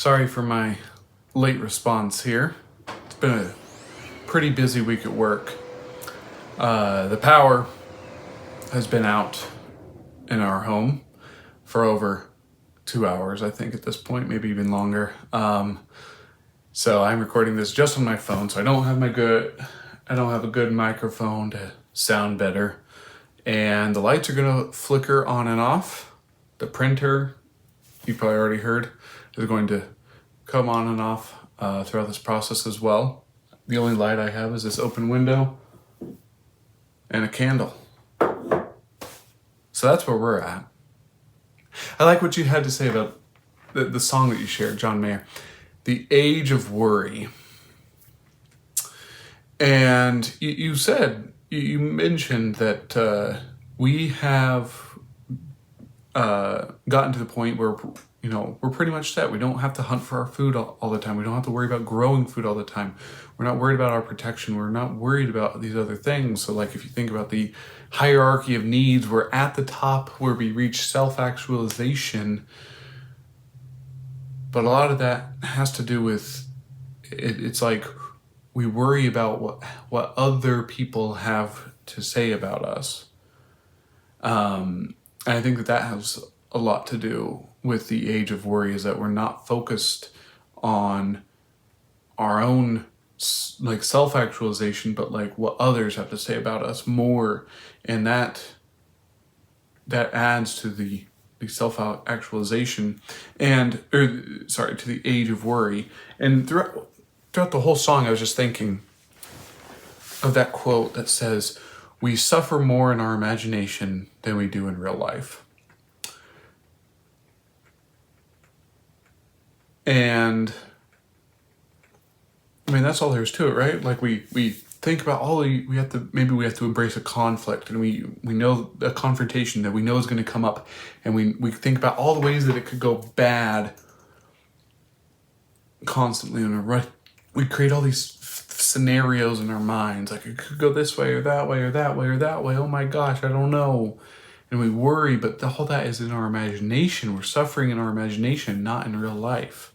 Sorry for my late response here. It's been a pretty busy week at work. The power has been out in our home for over 2 hours, I think, at this point, maybe even longer. So I'm recording this just on my phone, so I don't have a good microphone to sound better. And the lights are gonna flicker on and off. The printer, you probably already heard, is going to come on and off throughout this process as well. The only light I have is this open window and a candle. So that's where we're at. I like what you had to say about the song that you shared, John Mayer, The Age of Worry. And you mentioned that we have gotten to the point where, we're pretty much set. We don't have to hunt for our food all the time. We don't have to worry about growing food all the time. We're not worried about our protection. We're not worried about these other things. So like if you think about the hierarchy of needs, we're at the top where we reach self-actualization. But a lot of that has to do with, it's like we worry about what other people have to say about us. And I think that has a lot to do with the age of worry, is that we're not focused on our own like self-actualization, but like what others have to say about us more. And that adds to the self-actualization to the age of worry. And throughout the whole song, I was just thinking of that quote that says, "We suffer more in our imagination than we do in real life." And I mean, that's all there is to it, right? Like we think about we have to embrace a conflict, and we know a confrontation that we know is going to come up, and we think about all the ways that it could go bad constantly, and we create all these scenarios in our minds, like it could go this way or that way or that way or that way. Oh my gosh, I don't know. And we worry, but all that is in our imagination. We're suffering in our imagination, not in real life.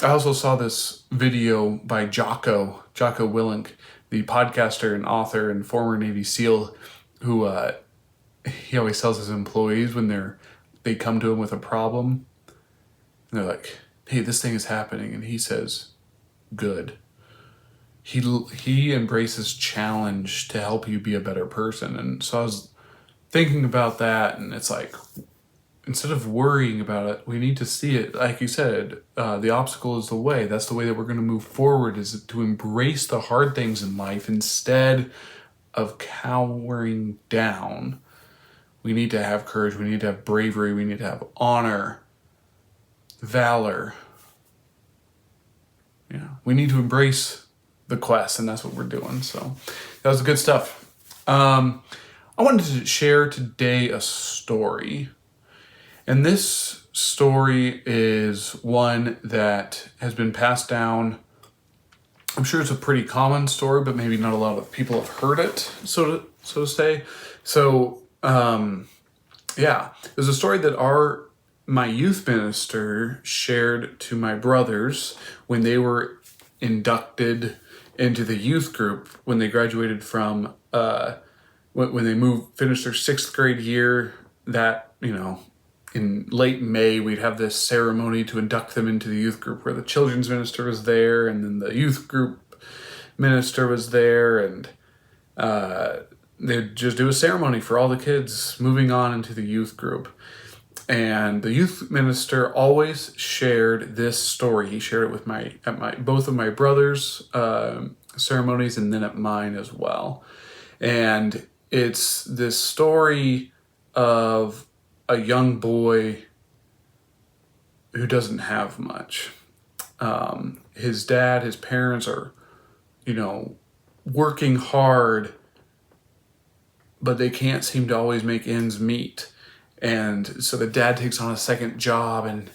I also saw this video by Jocko Willink, the podcaster and author and former Navy SEAL, who he always tells his employees when they come to him with a problem, and they're like, "Hey, this thing is happening," and he says, "Good." He embraces challenge to help you be a better person. And so I was thinking about that, and it's like, instead of worrying about it, we need to see it. Like you said, the obstacle is the way. That's the way that we're going to move forward, is to embrace the hard things in life instead of cowering down. We need to have courage. We need to have bravery. We need to have honor, valor. Yeah, we need to embrace the quest, and that's what we're doing. So that was good stuff. I wanted to share today a story. And this story is one that has been passed down. I'm sure it's a pretty common story, but maybe not a lot of people have heard it, so to say. So, there's a story that my youth minister shared to my brothers when they were inducted into the youth group, when they graduated from, when they finished their 6th grade year. That, in late May, we'd have this ceremony to induct them into the youth group, where the children's minister was there, and then the youth group minister was there, and they'd just do a ceremony for all the kids moving on into the youth group. And the youth minister always shared this story. He shared it with both of my brothers' ceremonies, and then at mine as well. And it's this story of a young boy who doesn't have much. His parents are, working hard, but they can't seem to always make ends meet. And so the dad takes on a second job, and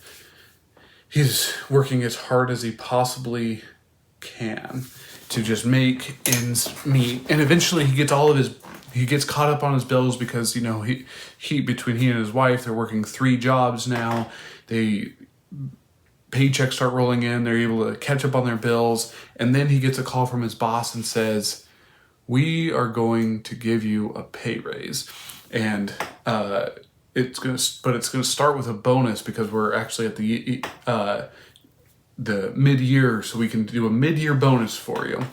he's working as hard as he possibly can to just make ends meet. And eventually he gets caught up on his bills, because, between he and his wife, they're working 3 jobs now. They paychecks start rolling in. They're able to catch up on their bills. And then he gets a call from his boss and says, we are going to give you a pay raise. And it's going to start with a bonus because we're actually at the mid-year, so we can do a mid-year bonus for you.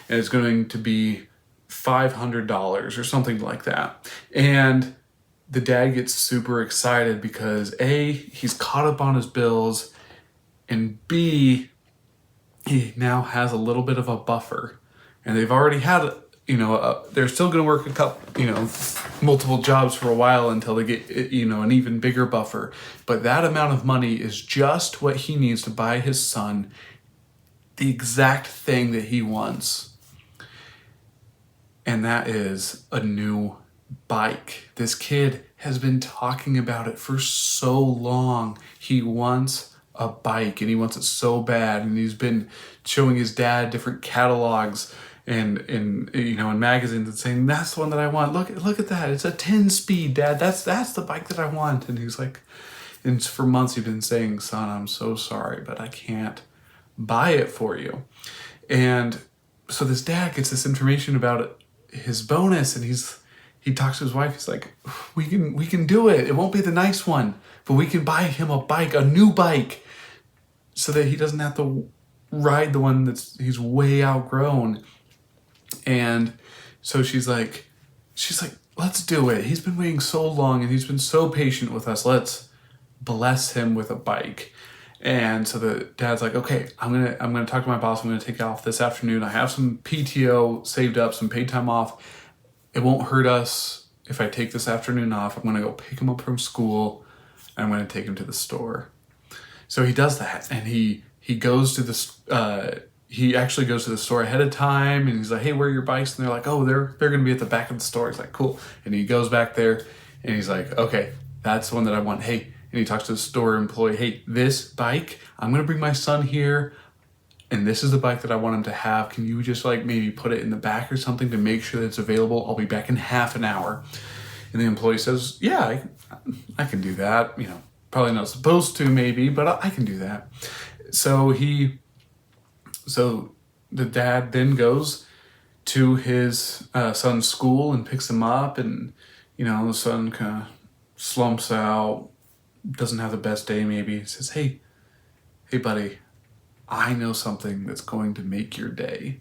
And it's going to be $500 or something like that. And the dad gets super excited because A, he's caught up on his bills, and B, he now has a little bit of a buffer. And they've already had, they're still going to work a couple, multiple jobs for a while until they get, an even bigger buffer. But that amount of money is just what he needs to buy his son the exact thing that he wants. And that is a new bike. This kid has been talking about it for so long. He wants a bike and he wants it so bad. And he's been showing his dad different catalogs and in magazines and saying, that's the one that I want. Look at that. It's a 10-speed, Dad. That's the bike that I want. And he's like, and for months he's been saying, son, I'm so sorry, but I can't buy it for you. And so this dad gets this information about it, his bonus, and he talks to his wife. He's like, we can do it. It won't be the nice one, but we can buy him a bike, a new bike, so that he doesn't have to ride the one he's way outgrown. And so she's like, let's do it. He's been waiting so long and he's been so patient with us. Let's bless him with a bike. And so the dad's like, okay, I'm gonna talk to my boss. I'm gonna take off this afternoon. I have some PTO saved up, some paid time off. It won't hurt us if I take this afternoon off. I'm gonna go pick him up from school and I'm gonna take him to the store. So he does that, and he goes to the he actually goes to the store ahead of time, and he's like, hey, where are your bikes? And they're like, oh, they're gonna be at the back of the store. He's like, cool. And he goes back there and he's like, okay, that's the one that I want. Hey. And he talks to the store employee, hey, this bike, I'm going to bring my son here, and this is the bike that I want him to have. Can you just maybe put it in the back or something to make sure that it's available? I'll be back in half an hour. And the employee says, yeah, I can do that. Probably not supposed to maybe, but I can do that. So the dad then goes to his son's school and picks him up, and, the son kind of slumps out, doesn't have the best day maybe. He says, hey buddy, I know something that's going to make your day.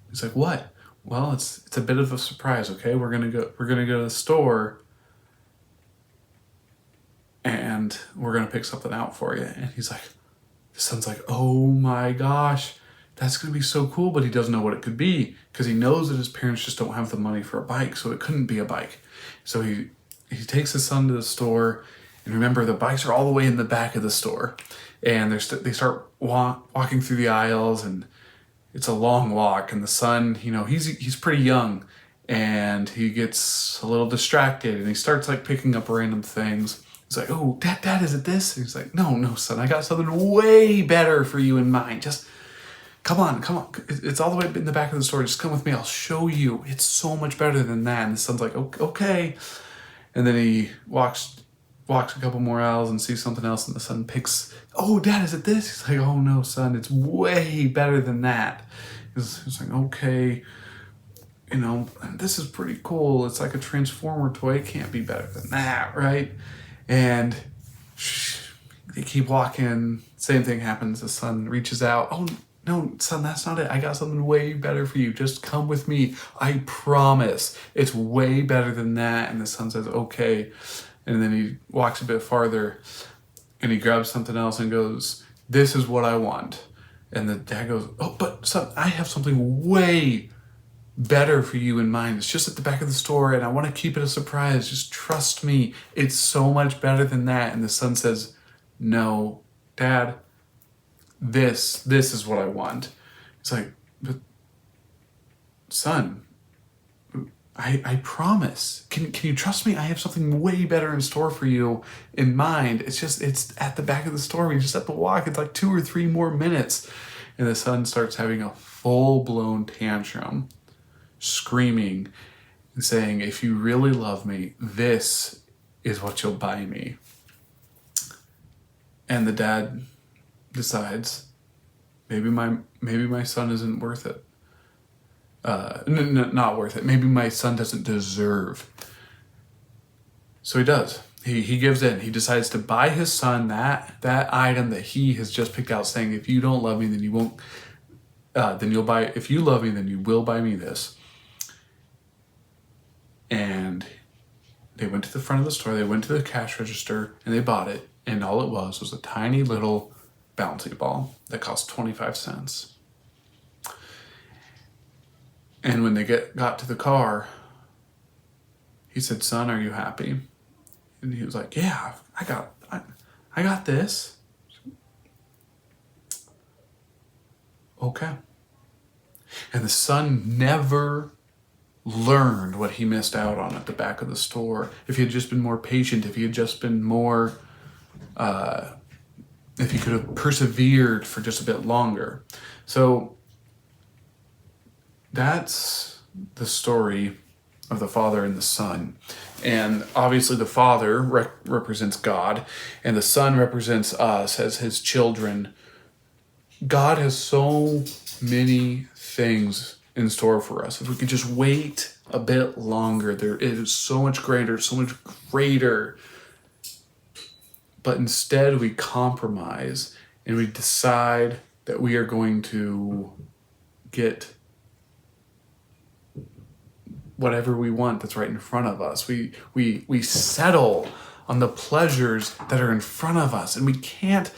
He's like, what? Well, it's a bit of a surprise, okay? We're gonna go to the store and we're gonna pick something out for you. And he's like, the son's like, oh my gosh, that's gonna be so cool, but he doesn't know what it could be because he knows that his parents just don't have the money for a bike, so it couldn't be a bike. So he takes his son to the store. And remember, the bikes are all the way in the back of the store. And they start walking through the aisles, and it's a long walk. And the son, he's pretty young, and he gets a little distracted, and he starts picking up random things. He's like, oh, Dad, is it this? And he's like, no, son, I got something way better for you in mind. Just come on. It's all the way in the back of the store. Just come with me. I'll show you. It's so much better than that. And the son's like, okay. And then he walks a couple more aisles and sees something else, and the son picks, oh, Dad, is it this? He's like, oh no, son, it's way better than that. He's like, okay, this is pretty cool. It's like a Transformer toy. It can't be better than that, right? And they keep walking. Same thing happens. The son reaches out. Oh no, son, that's not it. I got something way better for you. Just come with me. I promise. It's way better than that. And the son says, okay. And then he walks a bit farther and he grabs something else and goes, this is what I want. And the dad goes, oh, but son, I have something way better for you in mind. It's just at the back of the store and I want to keep it a surprise. Just trust me. It's so much better than that. And the son says, no, Dad, this is what I want. It's like, but son, I promise. Can you trust me? I have something way better in store for you in mind. It's at the back of the store. We just have to walk. It's 2 or 3 more minutes. And the son starts having a full-blown tantrum, screaming and saying, if you really love me, this is what you'll buy me. And the dad decides maybe my son isn't worth it. Not worth it. Maybe my son doesn't deserve. So he does. He gives in. He decides to buy his son that item that he has just picked out, saying, if you don't love me, then you won't. Then you'll buy. If you love me, then you will buy me this. And they went to the front of the store. They went to the cash register and they bought it. And all it was a tiny little bouncy ball that cost 25 cents. And when they got to the car, he said, "Son, are you happy?" And he was like, "Yeah, I got this." Okay. And the son never learned what he missed out on at the back of the store. If he had just been more patient, if he had just been more, if he could have persevered for just a bit longer. So that's the story of the Father and the Son. And obviously the Father represents God, and the Son represents us as his children. God has so many things in store for us. If we could just wait a bit longer, there is so much greater, so much greater. But instead we compromise and we decide that we are going to get whatever we want that's right in front of us. We settle on the pleasures that are in front of us, and we can't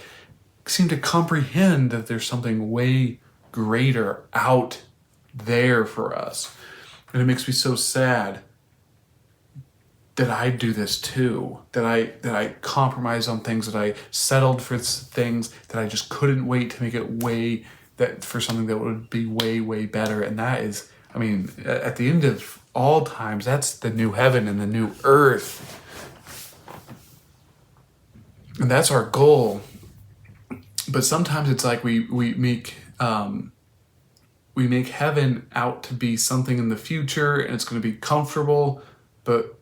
seem to comprehend that there's something way greater out there for us. And it makes me so sad that I do this too, that I compromise on things, that I settled for things that I just couldn't wait to make it for something that would be way, way better. And that is, I mean, at the end of all times, that's the new heaven and the new earth. And that's our goal. But sometimes it's like we make heaven out to be something in the future, and it's going to be comfortable, but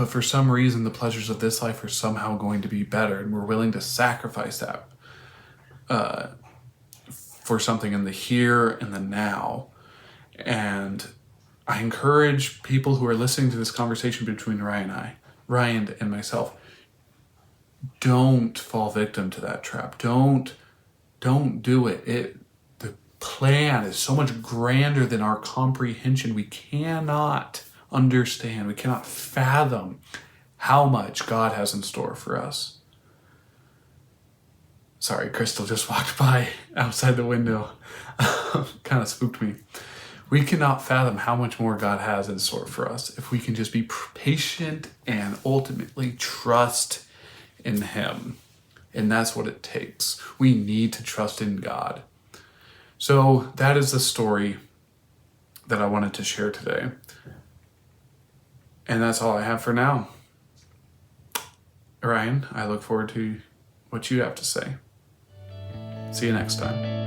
for some reason the pleasures of this life are somehow going to be better, and we're willing to sacrifice that for something in the here and the now. And I encourage people who are listening to this conversation between Ryan and myself, don't fall victim to that trap. Don't do it. The plan is so much grander than our comprehension. We cannot understand, we cannot fathom how much God has in store for us. Sorry, Crystal just walked by outside the window. Kind of spooked me. We cannot fathom how much more God has in store for us if we can just be patient and ultimately trust in him. And that's what it takes. We need to trust in God. So that is the story that I wanted to share today. And that's all I have for now. Ryan, I look forward to what you have to say. See you next time.